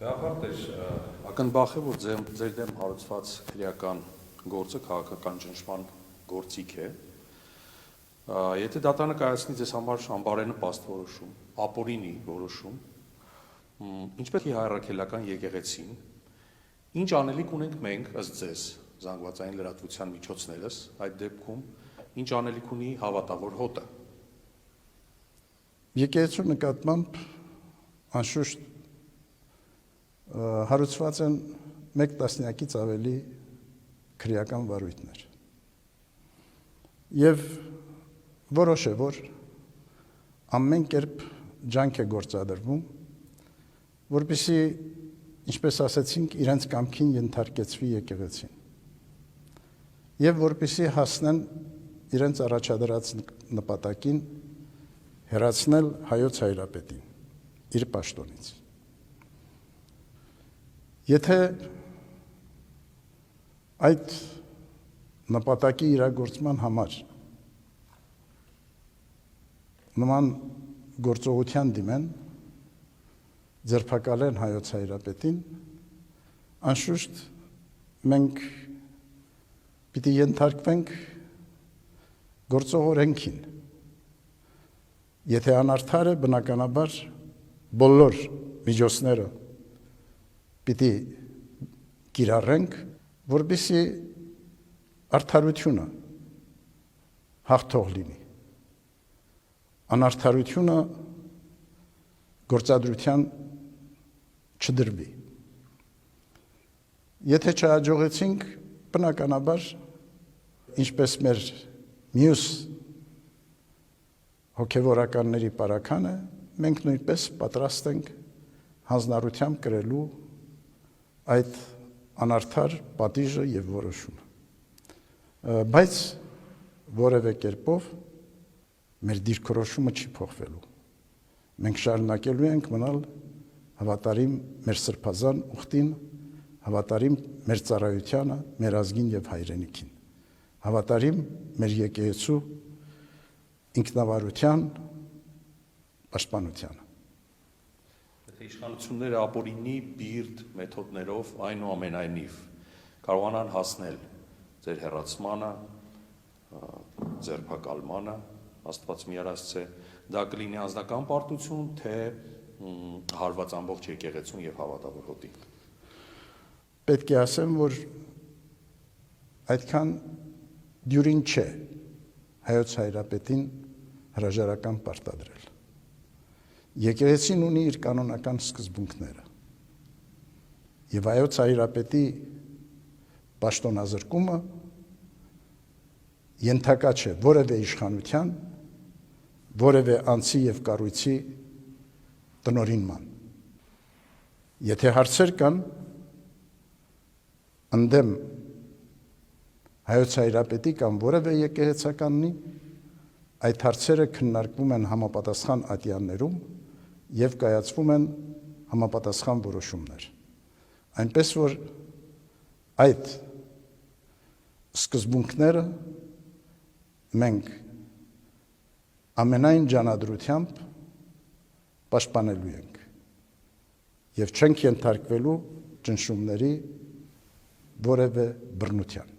Բավարար ակնբախ է, որ ձեր դեմ հարուցված քրեական գործը քաղաքական ճնշման գործիք է։ Եթե դատանը կայացնի ձեզ համար անբարենպաստ որոշում, ապօրինի որոշում, ինչպես է հայրաքելական եկեղեցին, ինչ անելիք ունենք մենք ըստ ձեզ զանգվածային լրատվության միջոցներս, այդ դեպքում ինչ անելիք ունի հավատավոր հոտը։ Եկեղեցու նկատմամբ անշուշտ հարուցված են մեկ տասնյակից ավելի քրեական վարույթներ։ Եվ որոշ է, որ ամեն կերպ ջանք է գործադրվում, որպեսզի, ինչպես ասացինք, իրենց կամքին ենթարկեցվի եկեղեցին։ Եվ որպեսզի հասնեն իրենց առաջադրած նպատակին հեռացնել հայոց հայրապետին իր պաշտոնից։ Եթե այդ նպատակի իրագործման համար նման գործողության դիմեն, ձերբակալեն հայոց հայրապետին, անշուշտ մենք պիտի ենթարկվենք գործող օրենքին։ Եթե անարդար է, բնականաբար բոլոր միջոցները պիտի կիրառենք, որպեսզի արդարությունը հաղթող լինի։ Անարդարությունը գործադրության չդրվի։ Եթե չհաջողեցինք, բնականաբար, ինչպես մեր մյուս հոգևորականների պարականը, մենք նույնպես պատրաստ ենք հանձնառությամբ կրելու այդ անարդար պատիժը եւ որոշումը։ Բայց որևէ կերպով մեր դիրքորոշումը չի փոխվելու։ Մենք շարունակելու ենք մնալ հավատարիմ մեր սրբազան ուխտին, հավատարիմ մեր ծառայությանը, մեր ազգին եւ հայրենիքին, հավատարիմ մեր եկեղեցու ինքնավարության պաշտպանությանը։ Եթե իշխանությունները ապօրինի բիրտ մեթոդներով այնուամենայնիվ կարողանան հասնել ձեր հեռացմանը, ձերբակալմանը, Աստված մի արասցե, դա կլինի անձնական պարտություն, թե հարված ամբողջ եկեղեցուն եւ հավատավոր հոտի։ Պետք է ասեմ, որ այդքան դյուրին չէ հայոց հայրապետին հրաժարական պարտադրել։ Եկեղեցին ունի իր կանոնական սկզբունքները։ Եվ հայոց հայրապետի պաշտոնազրկումը ենթակա չէ որևէ իշխանության, որևէ անձի եւ կառույցի տնօրինման։ Եթե հարցեր կան ընդդեմ հայոց հայրապետի կամ որևէ եկեղեցականի, այդ հարցերը քննարկվում են համապատասխան ատյաններում եւ կայացվում են համապատասխան որոշումներ։ Այնպես որ այդ սկզբունքները մենք ամենայն ջանադրությամբ պաշտպանելու ենք եւ չենք ենթարկվելու ճնշումների որևէ բռնության։